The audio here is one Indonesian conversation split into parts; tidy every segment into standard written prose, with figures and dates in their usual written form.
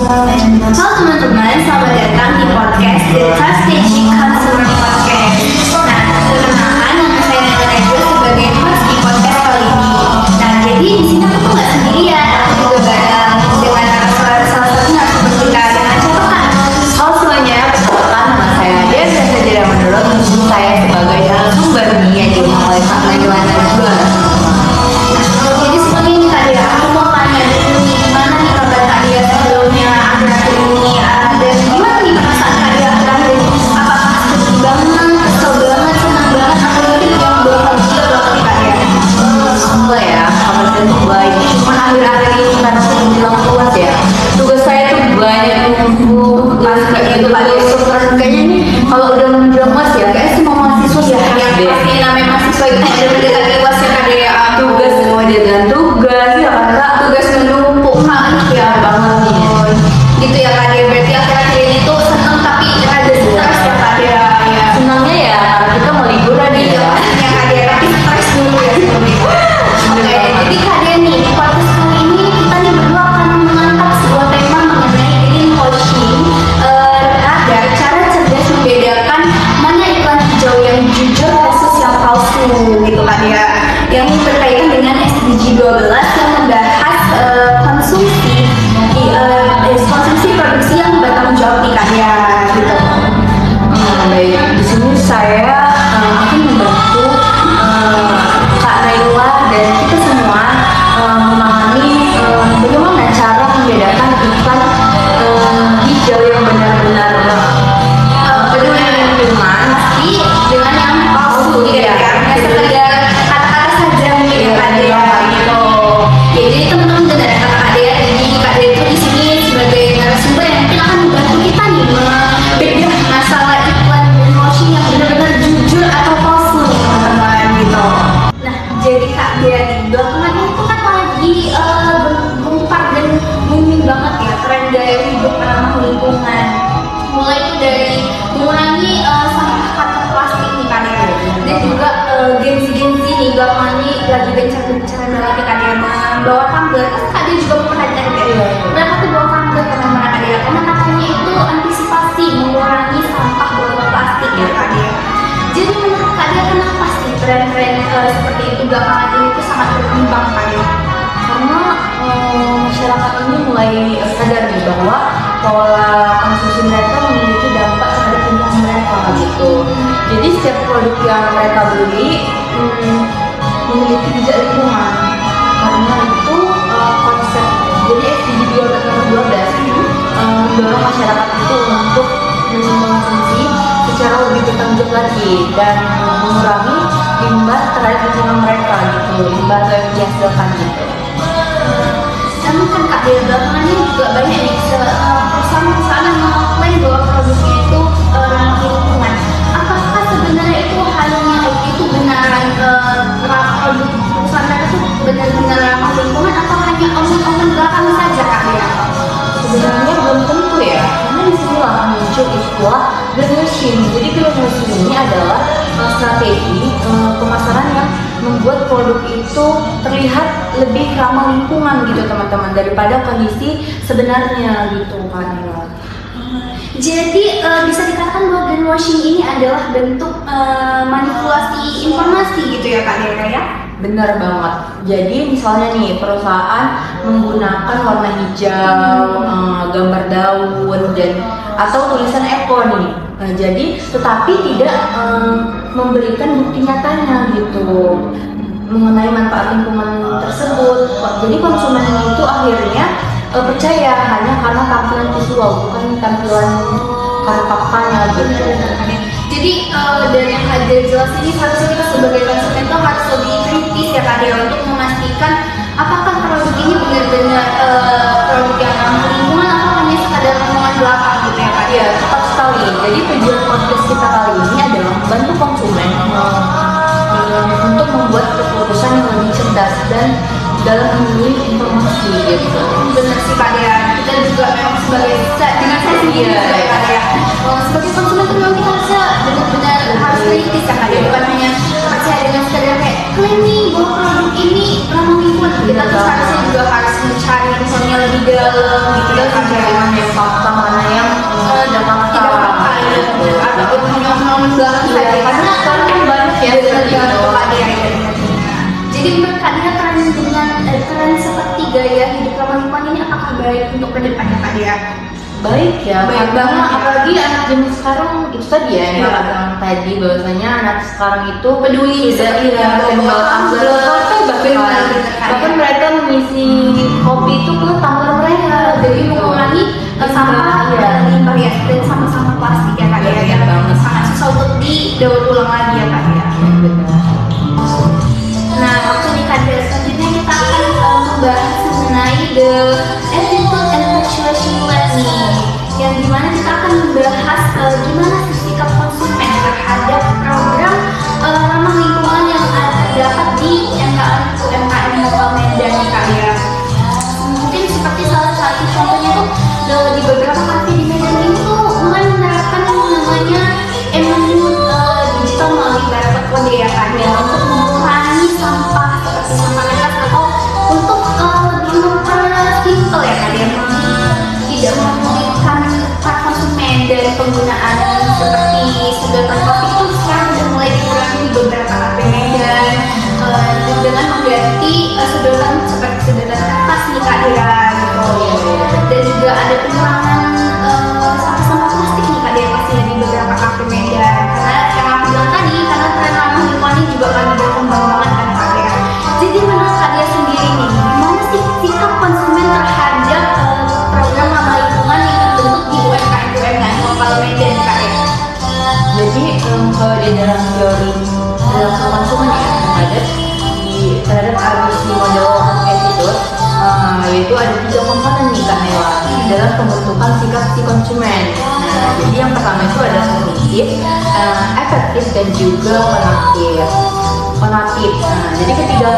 Halo teman-teman, selamat datang di podcast The Strategic Consumer Podcast. Nah, perkenalkan nama saya Nela Najwa sebagai host di podcast kali ini. Nah, jadi di sini aku tuh nggak sendirian, aku juga bareng dengan salah satunya seperti kita dengan catatan. Halo semuanya, perkenalkan nama saya Nadia dan saya tidak menurut saya sebagai narasumber yang diundang oleh Kak Nela Najwa. Jadi seperti ini Kak Dia, aku mau tanya dulu nih, gimana nih kabar Kak Dia sebelumnya akhir-akhir ini, dan gimana nih perasaan Kak Dia akhir-akhir ini? Apakah sedih banget, kesel banget, senang banget, atau mungkin yang bahagia banget nih Kak Dia? Alhamdulillah ya, kabar saya tuh baik. Cuman akhir-akhir ini karena saya bilang kuat ya, tugas saya tuh banyak numpuk, kayak gitu Kak Dia. Kayaknya nih kalau udah menjelang mas ya, kayak semua mahasiswa ya deh. Pasti namanya mahasiswa itu ada mendekati UAS ya Kak Dia. Tugas semua dia dan tugas ya kak. Tugas menumpuk Ya banget nih. gitu ya Kak Dia. Berarti akhir-akhir ini tuh senang tapi ada stres ya Kak Dia. Ya. Senangnya ya karena kita mau liburan nih Iya ya. pastinya Kak Dia, tapi stres dulu ya sebelumnya. Oke, jadi Kak Dia nih, di podcast kali ini kita nih berdua akan mengangkat sebuah tema mengenai greenwashing, agar cara cerdas membedakan mana iklan hijau yang jujur versus yang palsu gitu Kak Dia. Yang berkaitan dengan SDG 12 yang membahas konsumsi produksi yang bertanggung jawab nih Kak Dia gitu. Baik, di sini saya akan membantu Kak Naila dan kita semua memahami bagaimana cara membedakan iklan hijau yang benar-benar peduli lingkungan dengan yang palsu gitu ya, sekedar kata-kata saja gitu Kak Dia gitu. Ya jadi teman-teman dengar ya kata Kak Dia, jadi Kak Dia itu di sini sebagai narasumber yang mungkin akan membantu kita nih membedah masalah iklan greenwashing yang benar-benar jujur atau palsu nih teman-teman gitu. Nah jadi Kak Dia nih belakangan itu kan lagi gempar dan booming banget ya tren gaya hidup ramah lingkungan. Mulai itu dari mengurangi sampah kantong plastik nih Kak Dia, dan juga Gen-Z nih belakangan ini lagi gencar-gencaran banget nih Kak Dia membawa tumbler. Kan Kak Dia juga pernah cari ya, mereka tuh bawa tumbler kemana-mana Kak Dia, karena katanya itu antisipasi mengurangi sampah botol plastik ya Kak Dia. Jadi menurut Kak Dia kenapa sih tren-tren seperti itu belakangan ini tuh sangat berkembang Kak Dia? karena masyarakat ini mulai sadar nih bahwa pola konsumsi mereka memiliki dampak terhadap lingkungan mereka gitu. Jadi setiap produk yang mereka beli memiliki jejak lingkungan. Karena itu konsep jadi SDG 12 mendorong masyarakat itu untuk mengkonsumsi secara lebih bertanggung jawab lagi dan mengurangi limbah terhadap lingkungan mereka gitu, limbah yang dihasilkan gitu. Namun kan Kak Dia belakangan ini juga banyak nih perusahaan-perusahaan yang mengklaim bahwa produknya itu ramah lingkungan. Apakah sebenarnya itu halnya itu benaran produk perusahaan mereka itu benar-benar ramah lingkungan atau hanya omong-omong belakang saja Kak Dia? Sebenarnya belum tentu ya, karena disinilah muncul istilah greenwashing. Jadi greenwashing ini adalah strategi pemasaran yang membuat produk itu terlihat lebih ramah lingkungan gitu teman-teman daripada kondisi sebenarnya gitu Kak Nila. Jadi bisa dikatakan bahwa greenwashing ini adalah bentuk manipulasi informasi gitu ya Kak Dia ya? Benar banget. Jadi misalnya nih perusahaan menggunakan warna hijau, gambar daun dan atau tulisan eko nih. Jadi tetapi tidak memberikan bukti nyatanya gitu mengenai manfaat lingkungan tersebut. Jadi konsumen itu akhirnya percaya hanya karena tampilan visual, bukan tampilan karena faktanya gitu. Jadi dari yang Kak Dia jelas ini harusnya kita sebagai konsumen itu harus lebih kritis ya Kak Dia untuk memastikan apakah produk ini benar-benar produk yang ramah lingkungan atau hanya sekadar omongan belakang gitu ya Kak Dia. Iya, tepat sekali. Jadi tujuan podcast kita kali ini adalah membantu konsumen untuk membuat keputusan yang lebih cerdas dan dalam memilih informasi gitu. Benar sih Kak Dia. Kita juga memang sebagai dengan saya sendiri juga ya Kak Dia. Sebagai konsumen itu memang kita benar-benar harus kritis ya Kak Dia, bukan hanya percaya dengan sekadar kayak klaim nih bahwa produk ini ramah lingkungan. Kita tuh harusnya juga harus mencari misalnya lebih dalam gitu ya Kak Dia. hanya pengalaman belakang Iya, saja karena sekarang kan banyak ya seperti itu. Jadi menurut Kak Dia tren seperti gaya hidup ramah lingkungan ini apakah baik untuk kedepannya Kak Dia? Baik ya, Baik karena banget ya. apalagi anak zaman sekarang itu tadi ya yang Iya. Kakak bilang tadi bahwasanya anak sekarang itu Peduli sudah iya, membawa tumbler benar, bahkan mereka mengisi kopi itu ke tumbler mereka, Jadi mengurangi sampah Iya. dan limbah ya dan sampah-sampah plastik ya Kak Dia Iya, yang banget. sangat susah untuk didaur ulang lagi ya Kak Dia. Benar. Nah, waktu di kajian selanjutnya kita akan membahas mengenai the attitude and persuasion lab nih, yang dimana kita akan membahas gimana sih sikap konsumen terhadap program ramah lingkungan yang terdapat di UMKM lokal Medan nih Kak ya. Mungkin seperti salah satu contohnya tuh di beberapa kafe di Medan ini tuh mulai menerapkan yang namanya menu digital melalui barcode kode ya Kak ya, untuk mengurangi sampah seperti sampah kertas atau untuk lebih mempersimpel ya Kak ya, tidak menyulitkan para konsumen dari penggunaan seperti sedotan kopi itu sekarang sudah mulai dikurangi di beberapa kafe Medan dengan mengganti sedotan seperti sedotan kertas nih Kak ya gitu. Dan juga ada pengurangan sampah-sampah plastik nih Kak ya pastinya di beberapa kafe Medan, karena yang aku bilang tadi karena tren ramah lingkungan ini juga lagi berkembang banget kan Kak ya. Jadi menurut Kak Dia sendiri nih, gimana sih sikap konsumen terhadap program ramah lingkungan yang terbentuk di UMKM lokal Medan Kak ya? Jadi kalau di dalam teori dalam konsumen ya terhadap ABC model of attitude, yaitu ada 3 komponen nih Kak Nela dalam pembentukan sikap si konsumen. Nah, jadi yang pertama itu ada kognitif, efektif dan juga konatif. Nah, jadi ketiga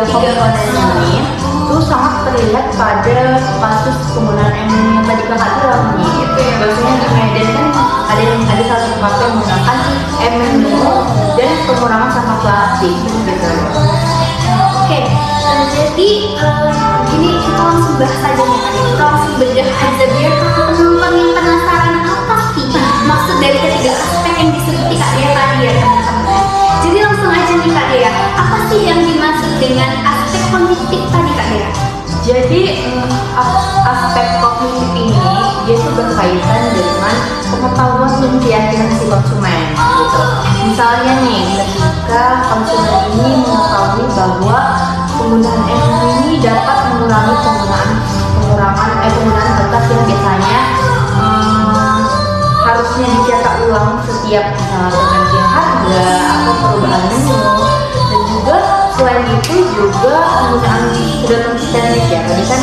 komponen ini itu sangat terlihat pada kasus penggunaan MNU yang tadi Kakak bilang nih. Biasanya di Medan kan ada salah satu kafe yang menggunakan MNU dan pengurangan sampah plastik gitu. Oke, jadi ini kita langsung bahas aja nih Kak. Kita langsung bedah aja biar para penumpang yang penasaran apa sih maksud dari ketiga aspek yang disebut Kak Dia tadi ya teman-teman. Jadi langsung aja nih Kak Dia, apa sih yang dimaksud dengan aspek kognitif tadi Kak Dia? Jadi aspek kognitif ini dia itu berkaitan dengan pengetahuan dan keyakinan si konsumen gitu. Misalnya nih, ketika konsumen ini mengetahui bahwa penggunaan MNU ini dapat mengurangi penggunaan kertas yang biasanya harusnya dicetak ulang setiap pergantian harga atau perubahan menu, dan juga selain itu juga penggunaan sedotan stainless ya, tadi kan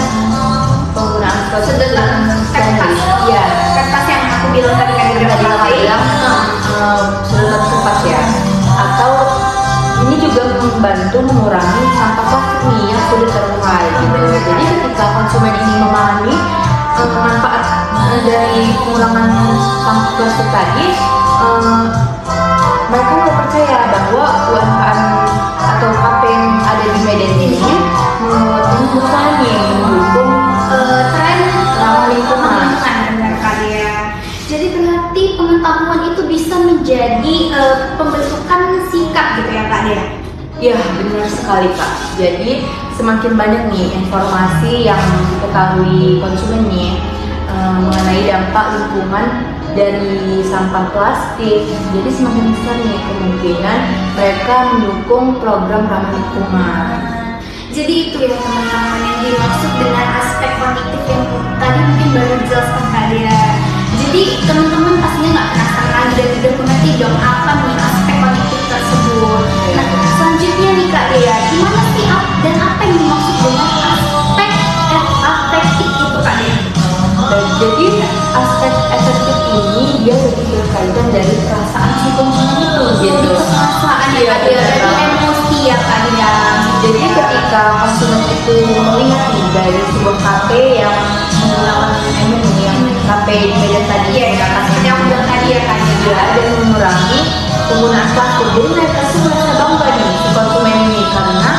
penggunaan Sedotan stainless ya, kertas yang aku bilang tadi kan tadi Kakak bilang sedotan kertas ya, atau ini juga membantu mengurangi sampah plastik nih yang sudah terurai gitu. Jadi ketika konsumen ini memahami manfaat dari pengurangan sampah plastik tadi, mereka mulai percaya bahwa UMKM atau kafe yang ada di Medan ini berusaha nih mendukung tren ramah lingkungan. benar Kak Dia. Jadi berarti pengetahuan itu bisa menjadi pembentukan sikap gitu ya Kak Dia? Ya, benar sekali Kak. Jadi semakin banyak nih informasi yang diketahui konsumen nih mengenai dampak lingkungan dari sampah plastik. Jadi semakin besar nih kemungkinan mereka mendukung program ramah lingkungan. Jadi itu ya teman-teman yang dimaksud dengan aspek kognitif yang tadi mungkin baru dijelaskan Kak Dia. Jadi teman-teman pastinya nggak penasaran lagi dan udah mengerti dong apa nih aspek kognitif tersebut. Nah selanjutnya nih Kak Dia, gimana sih dan apa yang dimaksud dengan aspek afektif itu Kak Dia? Jadi aspek efektif ini dia lebih berkaitan dari perasaan si konsumen itu gitu. Perasaan ya Kak Dia, dari emosi ya Kak Dia. Jadi ketika konsumen itu melihat nih dari sebuah kafe yang menggunakan MNU yang kafe di Medan tadi Iya, seperti yang aku bilang tadi ya Kak Dia. ya, dan mengurangi penggunaan plastik. Jadi mereka tuh merasa bangga nih si konsumen ini karena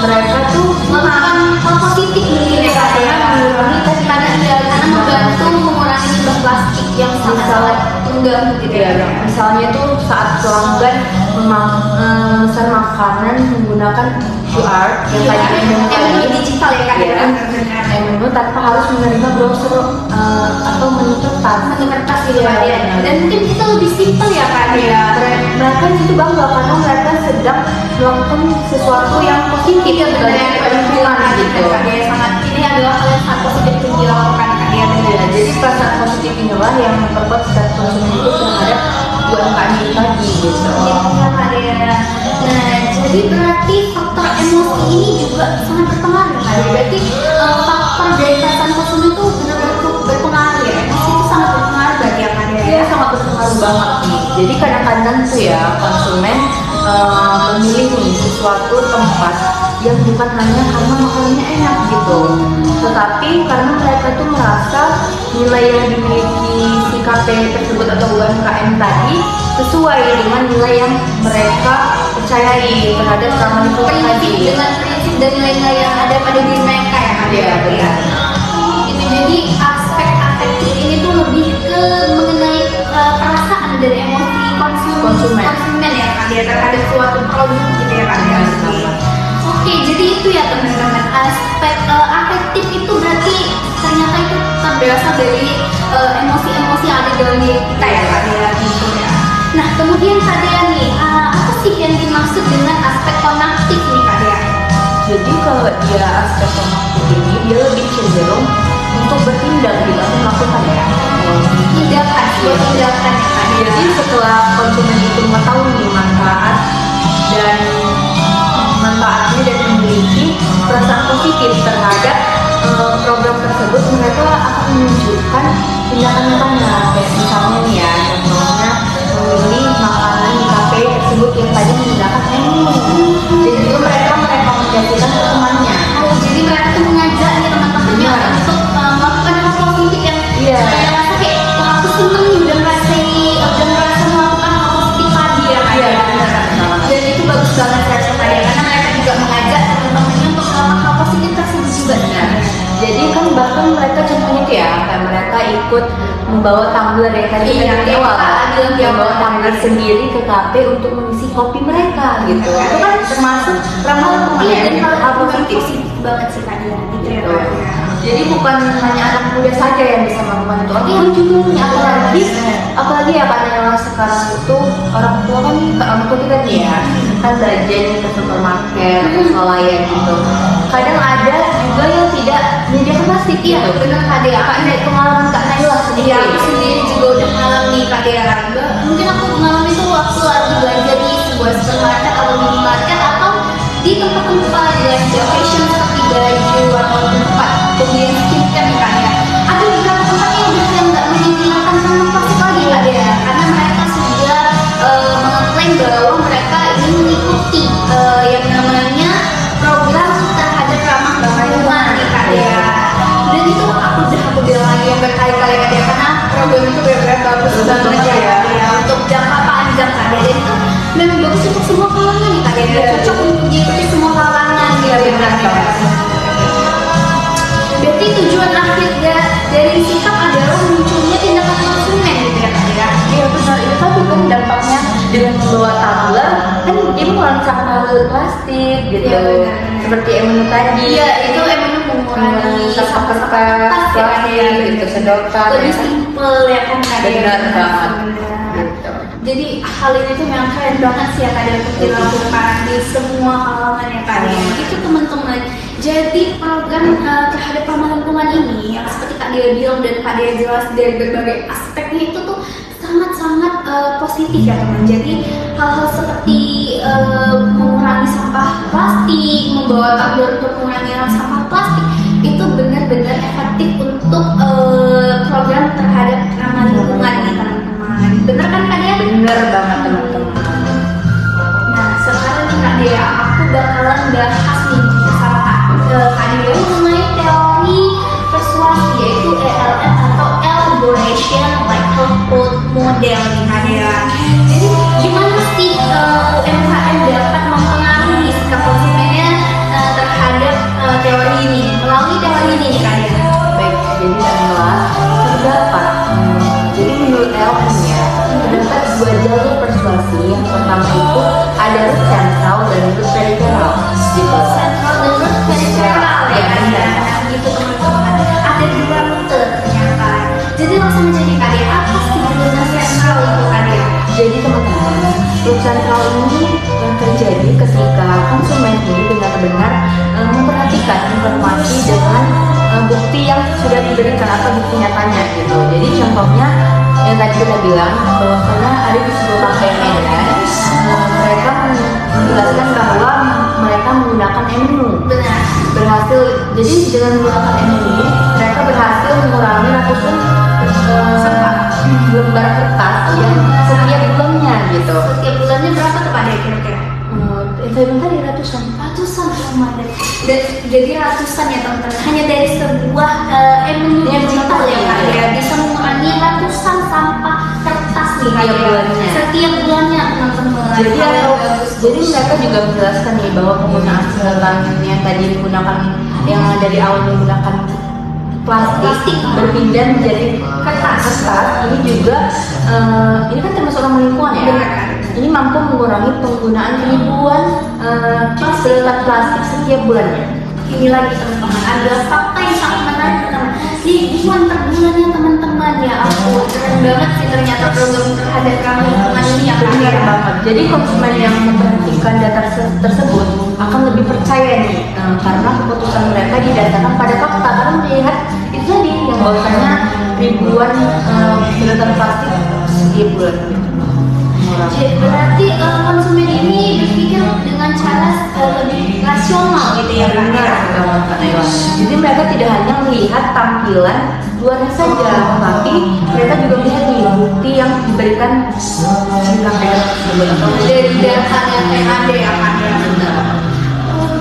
mereka tuh Melakukan hal positif mungkin ya Kak Dia. mengurangi tadi Karena membantu mengurangi limbah plastik yang sangat mengganggu gitu ya. Misalnya tuh saat pelanggan memesan makanan menggunakan QR yang tadi menu digital ya kan ya. Menu tanpa harus menerima brosur atau menu kertas gitu ya. Dan mungkin itu lebih simpel ya kan ya. Mereka itu bangga karena mereka sedang melakukan sesuatu yang positif dari lingkungan gitu. Dia sangat ini adalah hal yang sangat positif untuk dilakukan kan ya. Jadi perasaan positif inilah yang memperkuat setiap konsumen itu terhadap UMKM tadi gitu. Nah, jadi berarti faktor emosi ini juga sangat berpengaruh kan? Berarti faktor dari perasaan konsumen itu benar-benar berpengaruh ya. Emosi itu sangat berpengaruh bagi yang ada. Iya, sangat berpengaruh banget nih. Jadi kadang-kadang tuh ya konsumen memilih nih sesuatu tempat yang bukan hanya karena makanannya enak gitu, tetapi karena mereka tuh merasa nilai yang dimiliki si kafe tersebut atau UMKM tadi sesuai dengan nilai yang mereka percayai terhadap ramah lingkungan tadi. Dengan prinsip dan nilai-nilai yang ada pada diri mereka ya kan? Iya, benar. Itu jadi aspek afektif ini tuh lebih ke mengenai perasaan dan emosi konsumen ya kan ya terhadap suatu produk gitu ya kan ya. Oke, jadi itu ya teman-teman, aspek afektif itu berarti ternyata itu berasal dari emosi-emosi yang ada dalam diri kita ya Kak Dea gitu ya. Nah kemudian Kak Dea nih, apa sih yang dimaksud dengan aspek konaktif nih Kak Dea? Jadi kalau dia aspek konaktif ini dia lebih cenderung untuk bertindak gitu atau melakukan ya. Tindakan ya Kak Dea. Jadi setelah konsumen itu mengetahui nih manfaatnya dan memiliki perasaan positif terhadap program tersebut, mereka akan menunjukkan tindakan nyatanya. Kayak misalnya nih ya, contohnya memilih makanan di kafe tersebut yang tadi menggunakan menu. Jadi itu mereka merekomendasikan ke temannya. Jadi mereka tuh mengajak nih teman-temannya untuk melakukan hal positif yang saya rasa kayak wah aku seneng nih udah merasa melakukan hal positif tadi ya Kak Dea. Dan itu bagus banget saya Kak Dea karena mereka juga mengajak teman-temannya untuk melakukan hal positif tersebut juga. Jadi kan bahkan mereka contohnya tuh ya, kayak mereka ikut membawa tumbler ya tadi membawa tumbler sendiri ke kafe untuk mengisi kopi mereka gitu. Itu kan termasuk ramah lingkungan ya, dan hal positif banget sih Kak Dea gitu ya. Jadi bukan hanya anak muda saja yang bisa melakukan itu, orang tua juga nih, apalagi ya karena sekarang itu orang tua kita nih ya kan belanja nih ke supermarket atau swalayan gitu. Kadang ada juga yang tidak menyediakan plastik gitu. Benar Kak Dea. Pengalaman Kak Naila sendiri. Iya, aku sendiri juga udah mengalami Kak Dea. Mungkin aku mengalami itu waktu lagi belanja di sebuah supermarket atau minimarket atau di tempat-tempat belanja fashion seperti baju atau tempat pembelian skincare nih Kak Dea. Ada beberapa tempat yang nggak menyediakan kantong plastik lagi Kak Dea, karena mereka sudah mengklaim bahwa mereka ingin mengikuti yang namanya program terhadap ramah lingkungan nih Kak Dea. Dan itu aku bilang lagi yang berkali-kali Kak Dea, karena program itu benar-benar bagus banget ya untuk jangka panjang Kak Dea. Dan itu memang bagus untuk semua kalangan nih Kak Dea, cocok untuk diikuti semua kalangan gitu ya Kak Dea. Berarti tujuan akhir dari sikap adalah munculnya tindakan konsumen gitu ya Kak Dea. Iya benar, itu tadi kan dampaknya dengan membawa tumbler kan dia mengurangi sampah plastik gitu. Iya, benar. Seperti menu tadi. Iya, itu emang mengurangi sampah kertas, plastik gitu, sedotan. Lebih simpel ya kan Kak Dea. Benar banget. Gitu. Jadi hal ini tuh memang keren banget sih ya Kak Dea untuk dilakukan di semua kalangan ya Kak Dea. Itu teman-teman. Jadi program terhadap ramah lingkungan ini yang seperti Kak Dea bilang dan Kak Dea jelas dari berbagai aspeknya itu tuh sangat-sangat positif ya teman. Jadi hal-hal seperti mengurangi sampah plastik, membawa tumbler untuk mengurangi sampah plastik itu benar-benar efektif untuk program terhadap ramah lingkungan nih teman-teman. Bener kan Kak Dea? Bener banget teman-teman. Nah sekarang nih Kak Dea, aku bakalan bahas nih bersama Kak Dea mengenai teori persuasi, yaitu ELM atau Elaboration Likelihood Model nih Kak Dea. Jadi gimana sih UMKM dapat mempengaruhi sikap konsumennya terhadap teori ini, melalui teori ini nih Kak Dea? Baik, jadi adalah terdapat menurut LM ya, terdapat dua jalur persuasi. Yang pertama itu ada root central dan root peripheral gitu. Sentral dan root peripheral ya kan ya. Nah, gitu teman-teman. Ada dua rute ternyata. Jadi langsung menjadi kali apa sih rute sentral itu kali ya? Jadi teman-teman, root central ini terjadi ketika konsumen ini benar-benar memperhatikan informasi dengan bukti yang sudah diberikan atau bukti nyatanya gitu. Jadi contohnya yang tadi kita bilang bahwa ada di sebuah bangkai Medan, mereka menjelaskan bahwa mereka menggunakan MNU. Benar. Berhasil, jadi dengan menggunakan MNU ini mereka berhasil mengurangi ratusan lembar kertas yang setiap bulannya gitu. Setiap bulannya berapa tuh Pak Dek kira-kira? Saya bilang tadi ratusan. Ratusan teman-teman. Dan jadi ratusan ya teman-teman. Hanya dari sebuah MNU digital ya Kak ya bisa mengurangi ratusan sampah kertas nih Kak, Setiap ya. bulannya. Setiap bulannya teman-teman. Jadi mereka juga menjelaskan nih bahwa penggunaan sedotan yang tadi digunakan yang dari awal menggunakan plastik berpindah menjadi kertas. Ini juga ini kan termasuk ramah lingkungan ya. Benar kan? Ini mampu mengurangi penggunaan ribuan sedotan plastik setiap bulannya. Ini lagi teman-teman adalah fakta yang sangat menarik teman-teman. Ribuan per bulannya teman-teman ya aku keren banget sih ternyata program terhadap ramah lingkungan ini ya Kak. Benar banget. Jadi konsumen yang memperhatikan data tersebut akan lebih percaya nih karena keputusan mereka didasarkan pada fakta karena melihat itu tadi yang bahwasanya ribuan sedotan plastik setiap bulan gitu. Jadi berarti konsumen ini berpikir dengan cara lebih rasional gitu ya Kak. Benar banget Kak Nela. Jadi mereka tidak hanya melihat tampilan luarnya saja, tapi mereka juga melihat nih bukti yang diberikan mereka tersebut atau Dari data yang ada ya Kak ya.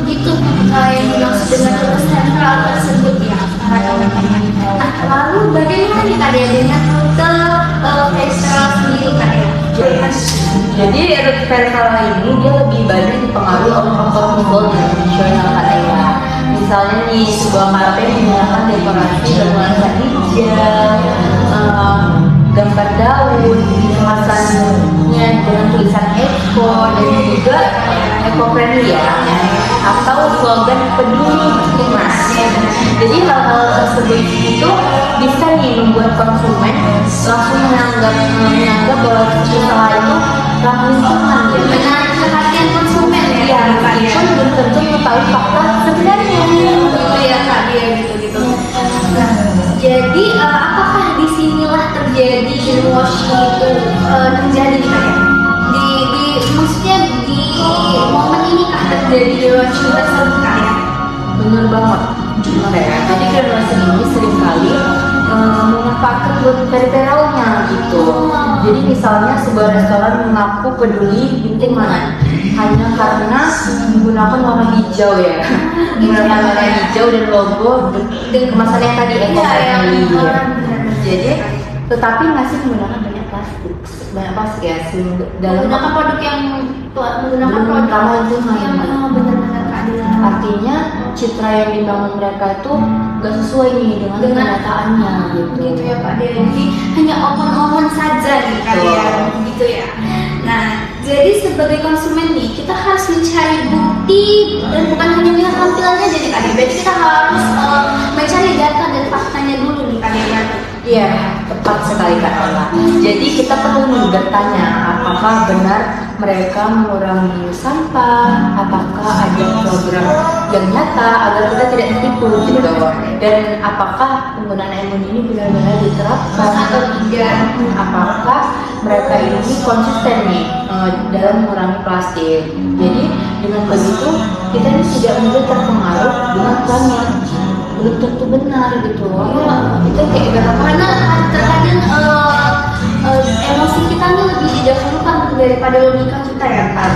Gitu yang dimaksud dengan rute sentral tersebut ya para teman-teman. Nah lalu bagaimana nih Kak ya dengan rute peripheral sendiri Kak ya? Jadi root peripheral ini dia lebih banyak dipengaruhi oleh faktor simbol dan emosional katanya. Misalnya nih sebuah kafe menggunakan dekorasi bernuansa hijau, gambar daun, kemasannya dengan tulisan eco dan juga eco friendly ya, atau slogan peduli lingkungan. Jadi hal-hal tersebut itu bisa nih membuat konsumen langsung menganggap bahwa usaha itu ramah lingkungan gitu. Menarik perhatian konsumen ya Iya, Kak ya. kan belum tentu mengetahui fakta sebenarnya. Gitu ya Kak dia gitu. Nah, jadi apakah disinilah terjadi greenwashing itu terjadi nih Kak ya? Maksudnya di momen ini kah terjadi greenwashing tersebut Kak ya? Bener banget. Gimana ya? Jadi greenwashing ini seringkali memanfaatkan buat periferalnya gitu. Jadi misalnya sebuah restoran mengaku peduli lingkungan hanya karena menggunakan warna hijau ya, menggunakan warna hijau dan logo dan kemasan yang tadi eco friendly. Jadi tetapi masih menggunakan banyak plastik ya dalam Menggunakan produk yang menggunakan belum produk ramah lingkungan. yang benar-benar keadilan. Artinya citra yang dibangun mereka itu gak sesuai nih dengan kenyataannya Gitu ya Pak Dia. Jadi hanya omong-omong saja nih kalian gitu ya. Nah, jadi sebagai konsumen nih kita harus mencari bukti dan bukan hanya melihat tampilannya jadi Kak Dia. Berarti kita harus mencari data dan faktanya dulu nih Kak Dia. Iya, tepat sekali Kak Ella. Jadi kita perlu nih bertanya apakah benar mereka mengurangi sampah, apakah ada program yang nyata agar kita tidak tertipu gitu, dan apakah penggunaan MNU ini benar-benar diterapkan Atau tidak. apakah mereka ini konsisten nih dalam mengurangi plastik. Jadi dengan begitu kita ini tidak mudah terpengaruh dengan plan yang belum tentu benar gitu. Itu kayak berapa? Karena terkadang emosi kita nih lebih didahulukan daripada logika kita ya kan.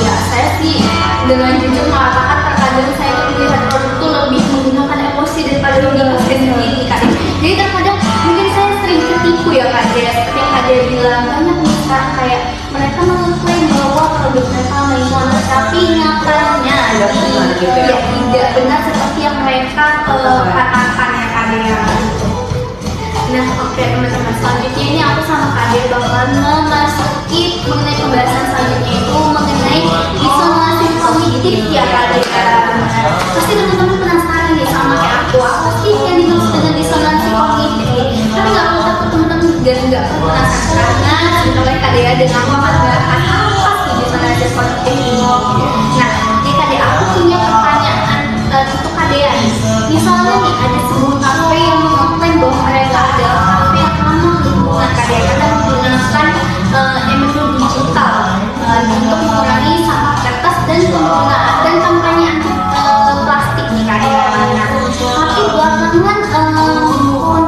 Ya saya sih dengan jujur mengatakan terkadang saya melihat produk itu lebih menggunakan emosi daripada logika saya sendiri kan. Jadi terkadang mungkin saya sering ketipu ya Kak Dia. Seperti yang Kak Dia bilang banyak nih sekarang kayak mereka mengklaim bahwa produk mereka lingkungan, tapi nyatanya tidak benar seperti yang mereka katakan ya Kak Dia. Nah, oke teman-teman, selanjutnya ini aku sama Kak Dia bakalan memasuki mengenai pembahasan selanjutnya itu mengenai disonansi kognitif ya Kak Dia. Pasti teman-teman penasaran nih sama kayak aku, apa sih yang dimaksud dengan disonansi kognitif nih? Tapi nggak perlu takut teman-teman dan nggak perlu penasaran karena sebentar lagi Kak Dia dan aku akan bahas apa sih disonansi kognitif ini. Nah, jadi Kak Dia, aku punya pertanyaan untuk Kak Dia nih. Misalnya nih ada sebuah kafe yang mengklaim bahwa mereka adalah kafe yang ramah lingkungan Kak Dia, karena menggunakan ember digital untuk mengurangi sampah kertas dan penggunaan dan kampanye anti plastik nih Kak Dia. Nah, tapi belakangan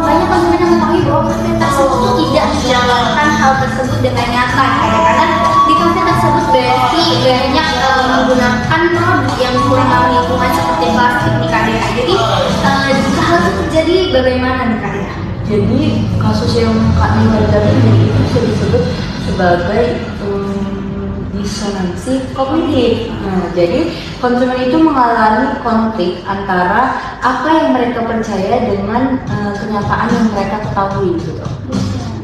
banyak konsumen yang mengetahui bahwa kafe tersebut tuh tidak menjalankan hal tersebut dengan nyata Kak Dia, karena di kafe tersebut berarti banyak menggunakan produk yang kurang ramah lingkungan seperti plastik nih Kak Dia. Jadi jika hal itu terjadi bagaimana nih Kak Dia? Jadi kasus yang Kak Nila tadi itu bisa disebut sebagai disonansi kognitif. Nah, jadi konsumen itu mengalami konflik antara apa yang mereka percaya dengan kenyataan yang mereka ketahui gitu,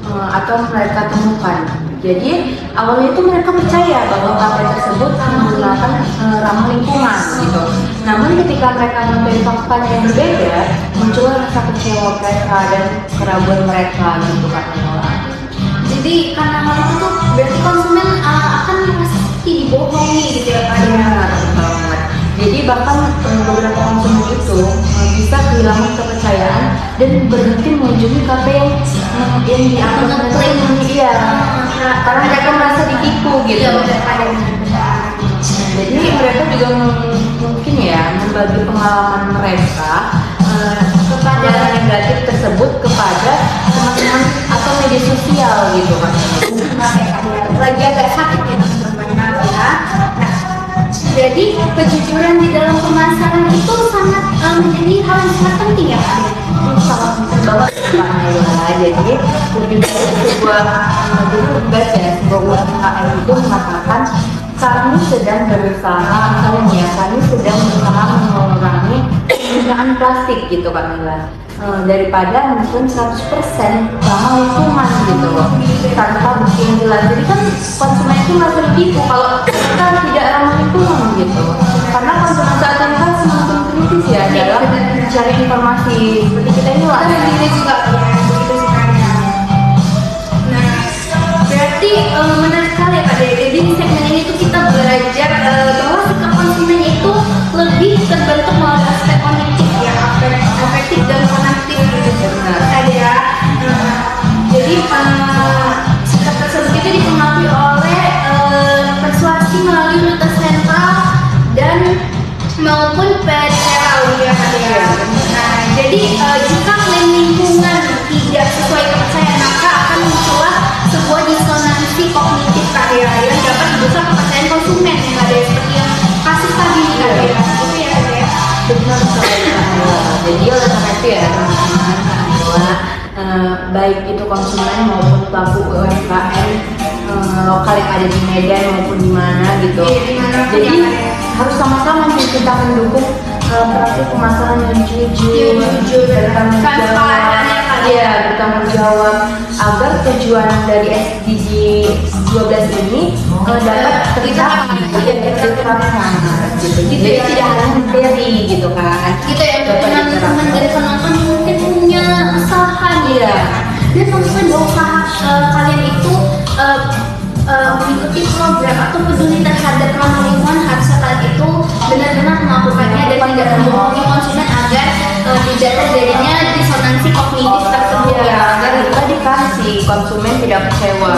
atau mereka temukan. Jadi awalnya itu mereka percaya bahwa kafe tersebut menggunakan ramah lingkungan gitu. Namun ketika mereka mencari fakta yang berbeda, muncul rasa kecewa mereka dan keraguan mereka gitu kan. Jadi karena hal itu tuh berarti konsumen akan merasa dibohongi gitu ya Kak Dia. Banget. Jadi bahkan beberapa konsumen itu bisa kehilangan kepercayaan dan berhenti mengunjungi kafe yang dianggap mereka dia karena mereka merasa ditipu gitu. Iya benar Kak Dia. Jadi mereka juga mungkin ya membagi pengalaman mereka kepada negatif tersebut kepada teman-teman atau media sosial gitu kan. Lagi agak sakit ya teman-teman ya. Nah, jadi kejujuran di dalam pemasaran itu sangat menjadi hal yang sangat penting ya Kak Dia. Sangat penting banget Pak Nayla. Jadi sebuah tugas ya, sebuah UMKM itu mengatakan kami sedang berusaha, kami sedang berusaha mengurangi penggunaan plastik gitu Kak Nayla. Daripada mungkin 100% ramah lingkungan gitu tanpa bukti yang jelas. Jadi kan konsumen itu merasa ditipu kalau kita tidak ramah lingkungan gitu. Karena konsumen saat ini kan semakin kritis ya dalam mencari informasi seperti kita ini lah. Kita sendiri juga begitu sekarang. Nah, berarti menarik sekali ya Kak Dia. Jadi di segmen ini tuh kita belajar bahwa sikap konsumen itu lebih terbentuk melalui aspek kognitif ya, afektif dan kognitif gitu Kak Dia. Jadi sikap tersebut itu dipengaruhi oleh persuasi melalui rute sentral dan maupun peripheral ya Kak Dia. Nah, jadi jika klaim lingkungan tidak sesuai kepercayaan maka akan muncullah sebuah disonansi kognitif Kak Dia yang dapat merusak kepercayaan konsumen ya Kak Dia, seperti yang kasus tadi nih Kak Dia. Itu ya Kak Dia. Benar sekali Kak Nayla. Jadi oleh karena itu ya teman-teman Kak Nayla, baik itu konsumen maupun pelaku UMKM lokal yang ada di Medan maupun di mana gitu. Iya, dimanapun Jadi yang ada. harus sama-sama nih kita mendukung praktik pemasaran yang jujur, bertanggung transparan ya Kak Dia. Iya, bertanggung jawab agar tujuan dari SDG 12 ini dapat tercapai gitu. Jadi tidak hanya materi gitu kan. Gitu ya, untuk teman-teman dari penonton mungkin punya usaha gitu ya. Dan teman-teman bahwa usaha kalian itu mengikuti program atau peduli terhadap ramah lingkungan, harusnya kalian itu benar-benar melakukannya dan tidak membohongi konsumen agar tidak terjadinya disonansi kognitif tersebut Ya, ya. agar kita dikasih konsumen tidak kecewa.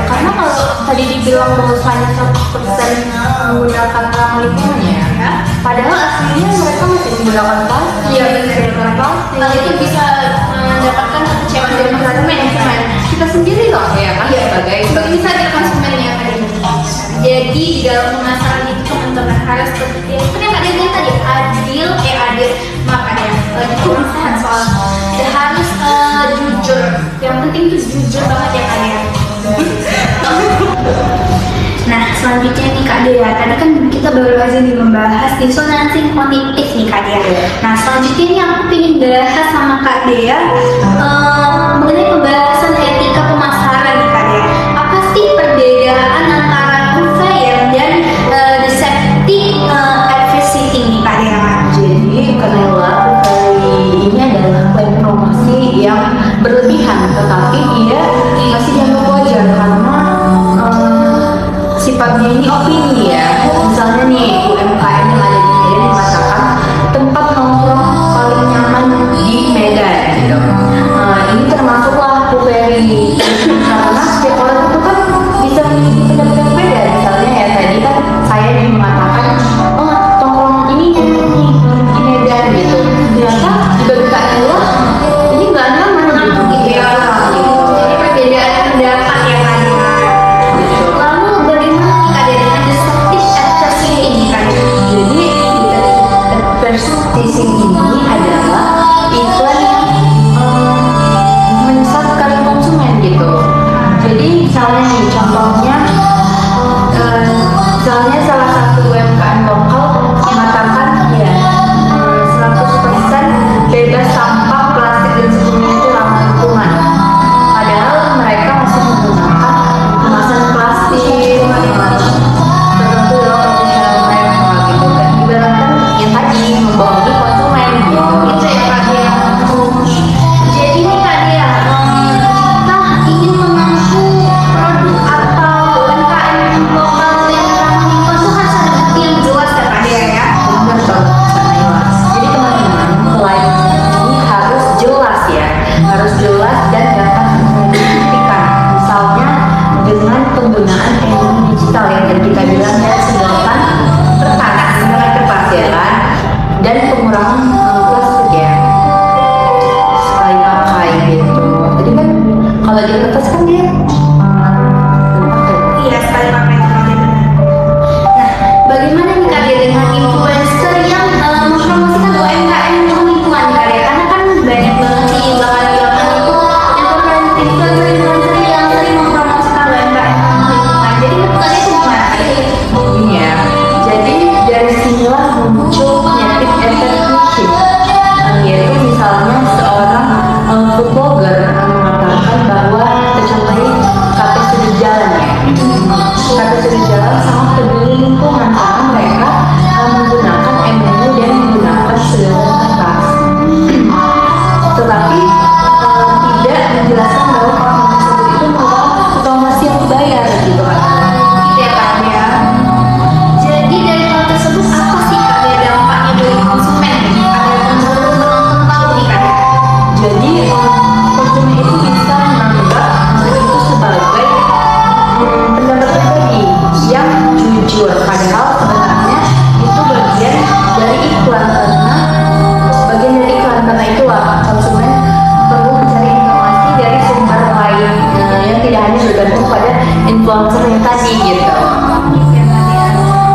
Karena kalau tadi dibilang bahwasanya 100% menggunakan ramah lingkungan ya, padahal aslinya mereka masih menggunakan plastik. Iya benar. Plastik. Hal itu bisa mendapatkan kekecewaan dari konsumen. Kita sendiri loh ya kan sebagai Bisa dari konsumen ya Kak Dia. Jadi di dalam pemasaran itu teman-teman harus seperti yang Kak Dia bilang tadi, adil, maka ya lagi perusahaan soal dan harus jujur. Yang penting tuh jujur banget ya Kak Dia. Nah, selanjutnya nih Kak Dea, tadi kan kita baru aja nih membahas disonansi kognitif nih Kak Dea. Nah, selanjutnya nih aku ingin bahas sama Kak Dea mengenai pembahasan etika pemasaran nih Kak Dea. Apa sih perbedaan antara unfair dan deceptive advertising nih Kak Dea? Jadi Kanela kali ini adalah klaim promosi yang berlebihan, tetapi dia masih dianggap wajar karena sifatnya ini opini ya. Misalnya nih UMKM yang ada di Medan mengatakan tempat nongkrong paling nyaman di Medan gitu. Ini termasuklah puperi karena setiap orang itu kan bisa memiliki pendapat yang beda. Misalnya ya tadi kan saya yang mengatakan oh nongkrong ini enak nih di Medan gitu. Ternyata dibagi Kak Nela ini nggak nyaman gitu ya. Jadi perbedaan pendapat ya Kak Dea. Lalu bagaimana nih Kak Dea dengan deceptive advertising ini Kak Dea? Jadi advertising ini adalah iklan yang menyesatkan konsumen gitu. Jadi misalnya nih contohnya, misalnya salah satu UMKM lokal mengatakan ya 100% bebas sampah plastik dan sebagainya itu ramah lingkungan. Padahal mereka masih menggunakan kemasan plastik tertentu loh profesional mereka gitu kan. Ibaratkan yang tadi membohongi konsumen gitu. Gitu ya Kak Dea. Jadi nih Kak Dea, kita ingin mengaku produk atau UMKM lokal yang ramah lingkungan itu harus ada bukti yang jelas ya Kak Dea ya. Benar banget Kak Nela. Jadi teman-teman, klaim ini harus jelas ya, harus jelas dan dapat dibuktikan. Misalnya dengan penggunaan ekonomi digital yang tadi kita bilang ya, sedotan kertas, menggunakan kertas ya kan, dan pengurangan plastik ya, sekali pakai gitu. Jadi kan kalau di kertas kan dia Iya sekali pakai itu Kak Dea. Nah, bagaimana nih Kak Dea dengan influencer yang mempromosikan UMKM yang lingkungan nih Kak Dea? Karena kan banyak banget nih belakangan itu influencer yang sering mempromosikan UMKM yang lingkungan. Jadi menurut Kak Dea itu gimana Kak Dea? ini ya. Jadi dari sinilah muncul penyakit efektif, yaitu misalnya seorang food blogger mengatakan bahwa contohnya KP Sudut Jalan ya, KP Sudut Jalan sangat peduli lingkungan karena mereka menggunakan MMU dan menggunakan sedotan kertas. Tetapi tidak menjelaskan bahwa konten tersebut itu merupakan promosi yang dibayar gitu kan. Gitu ya Kak Dea. Jadi dari hal tersebut apa sih Kak Dea dampaknya bagi konsumen nih? Ada penonton tahu nih Kak Dea. Jadi konsumen itu bisa menganggap itu sebagai pendapat pribadi yang jujur, padahal sebenarnya itu bagian dari iklan karena itulah konsumen perlu mencari informasi dari sumber lain yang tidak hanya bergantung pada influencer yang tadi gitu.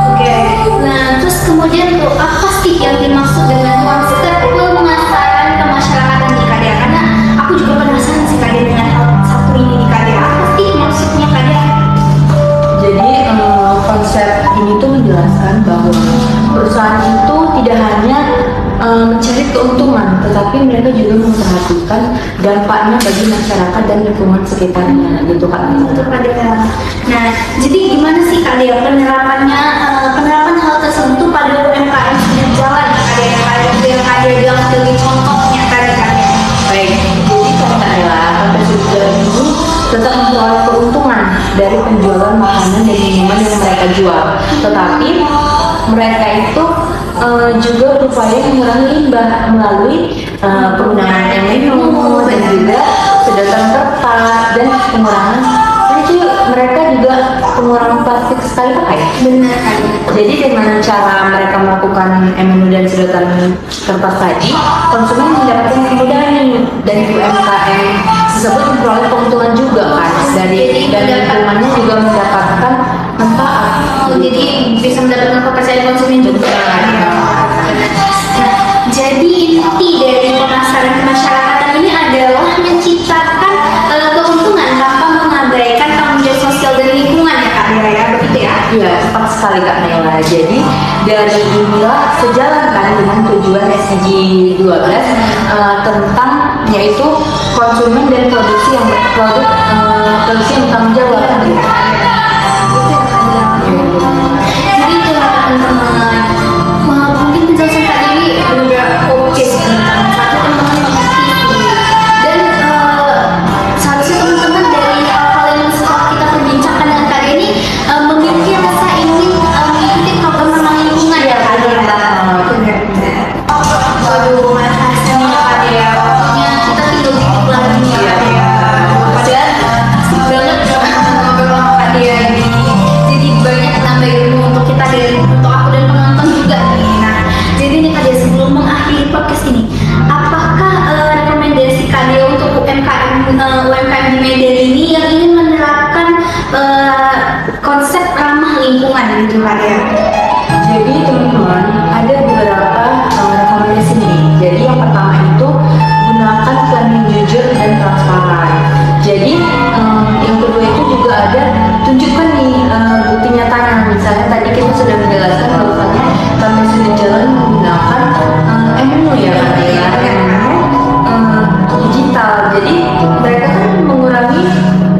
Oke, nah terus kemudian tuh apa sih yang dimaksud dengan konsep pemasaran ke masyarakat nih Kak Dea? Karena aku juga penasaran sih Kak Dea dengan hal satu ini nih Kak Dea. Apa sih maksudnya Kak Dea? Jadi konsep ini tuh menjelaskan bahwa perusahaan itu tidak hanya mencari keuntungan, tetapi mereka juga memperhatikan dampaknya bagi masyarakat dan lingkungan sekitarnya gitu kan. Untuk Kak Dea. Nah, jadi gimana sih Kak Dea penerapan hal tersebut tuh pada UMKM sudah jalan Kak Dea? Yang Kak Dea bilang sebagai contohnya tadi Kak Dea. Baik, jadi kalau Kak Nela, KP Sudut Jalan ini tetap memperoleh keuntungan dari penjualan makanan dan minuman yang mereka jual, tetapi mereka itu juga berupaya mengurangi limbah melalui penggunaan MMU dan juga sedotan kertas dan pengurangan mereka juga pengurangan plastik sekali pakai. Benar Kak Dea. Jadi dengan cara mereka melakukan MMU dan sedotan kertas tadi, konsumen mendapatkan kemudahan nih dari UMKM tersebut memperoleh keuntungan juga kan dari dan lingkungannya juga mendapatkan manfaat. Jadi bisa mendapatkan kepercayaan konsumen juga. Nah, jadi inti dari pemasaran kemasyarakatan ini adalah menciptakan keuntungan tanpa mengabaikan tanggung jawab sosial dan lingkungan ya Kak Dea ya, begitu ya? tepat sekali Kak Nela. Jadi dari inilah sejalan kan dengan tujuan SDG 12 tentang yaitu konsumen dan produksi yang bertanggung jawab gitu. Jadi itulah teman-teman. Mungkin penjelasan Kak Dewi benar-benar oke sih. Satu teman-teman mengerti. Dan seharusnya teman-teman dari hal-hal yang setelah kita perbincangkan dengan Kak Dewi memiliki rasa ingin mengikuti program ramah lingkungan ya Kak Dewi. Benar-benar. Waduh, makasih Kak Dewi. Waktunya kita tinggal dikit lagi nih ya Kak Dewi. Padahal asik banget ngobrol sama Kak Dewi ini. Jadi banyak nambah ilmu untuk kita dan untuk aku dan penonton juga nih. Nah, jadi nih Kak Dewi, sebelum mengakhiri podcast ini, apakah rekomendasi Kak Dewi untuk UMKM di Medan ini yang ingin menerapkan konsep ramah lingkungan gitu Kak Dewi? Jadi teman-teman ada beberapa rekomendasi nih. Jadi yang pertama itu gunakan klaim yang jujur dan transparan. Jadi yang kedua itu juga ada tunjukkan nih bukti nyatanya. Misalnya tadi kita sudah menjelaskan bahwasanya kami sudah jalan menggunakan MNO ya Kak ya, MNO digital. Jadi mereka kan mengurangi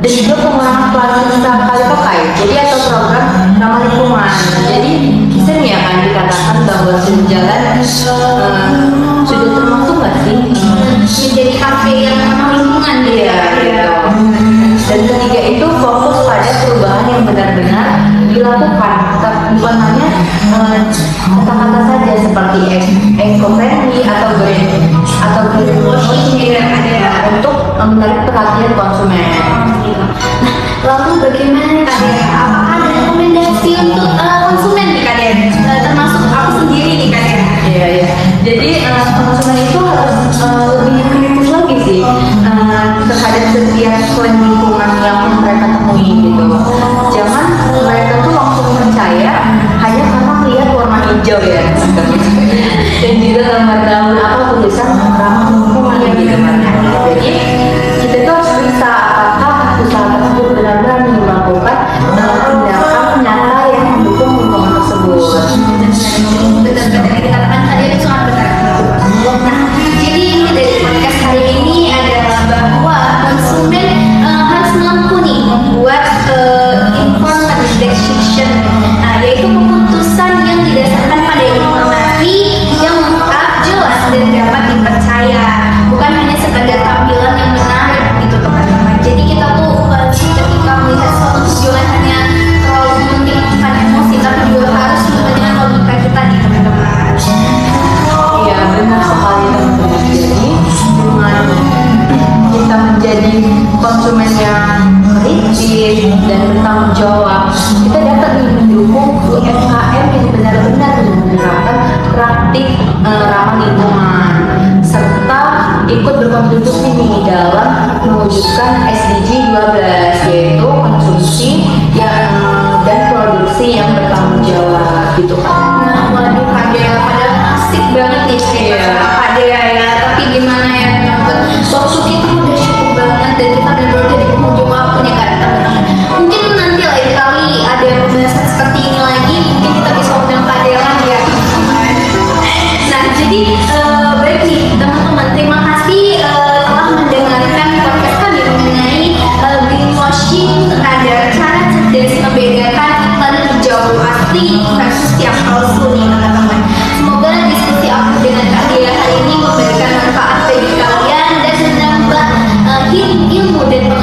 dan juga pengurangan plastik sekali pakai. Jadi atau program ramah lingkungan. Jadi bisa nih akan dikatakan bahwa sudah jalan sudah termasuk nggak sih Menjadi kafe yang ramah lingkungan gitu ya. gitu. Dan ketiga itu fokus pada perubahan yang benar-benar dilakukan, bukan hanya kata-kata saja seperti eco-friendly atau greenwashing ya, untuk menarik perhatian konsumen. Nah, lalu bagaimana nih Kak Dewi? Apakah ada rekomendasi untuk konsumen nih Kak Dewi? Termasuk aku sendiri nih Kak Dewi. Iya, iya. Jadi konsumen itu harus lebih kritis lagi sih terhadap setiap klaim lingkungan yang mereka temui gitu. Jangan mereka tuh langsung percaya hanya karena melihat warna hijau ya. Dan juga gambar daun apa tulisan ramah lingkungan gitu kan. Jadi kita tuh harus bisa apakah usaha tersebut benar-benar melakukan tindakan nyata yang mendukung lingkungan tersebut. Benar-benar dikatakan tadi itu sangat benar. Nah, jadi inti dari podcast hari ini adalah bahwa konsumen harus mampu nih membuat informed decision, yaitu keputusan yang didasarkan pada informasi yang lengkap, jelas dan dapat dipercaya, bukan hanya sekadar tampilan yang menarik gitu teman-teman. Jadi kita tuh ketika melihat suatu tujuan hanya terlalu mementingkan emosi, tapi juga harus dengan logika kita nih teman-teman. Iya benar sekali teman-teman. Jadi dengan kita menjadi konsumen yang kritis dan bertanggung jawab, kita dapat mendukung UMKM yang benar-benar menerapkan praktik ramah lingkungan serta ikut berkontribusi nih dalam mewujudkan SDG 12 yaitu konsumsi dan produksi yang bertanggung jawab gitu kan. Nah, waduh Kak Dea, padahal asik banget nih cerita sama Kak Dea ya. Tapi gimana ya teman-teman, waktu kita udah cukup banget dan kita benar-benar jadi penghujung waktunya kan teman-teman. Mungkin nanti lain kali ada pembahasan seperti ini lagi, mungkin kita bisa undang Kak Dea lagi ya teman-teman. Nah, jadi baik nih teman-teman, terima kasih telah mendengarkan podcast kami mengenai greenwashing terhadap cara cerdas membedakan iklan hijau asli versus yang palsu nih teman-teman. Semoga diskusi aku dengan Kak Dea hari ini memberikan manfaat bagi kalian dan menambah ilmu dan pengetahuan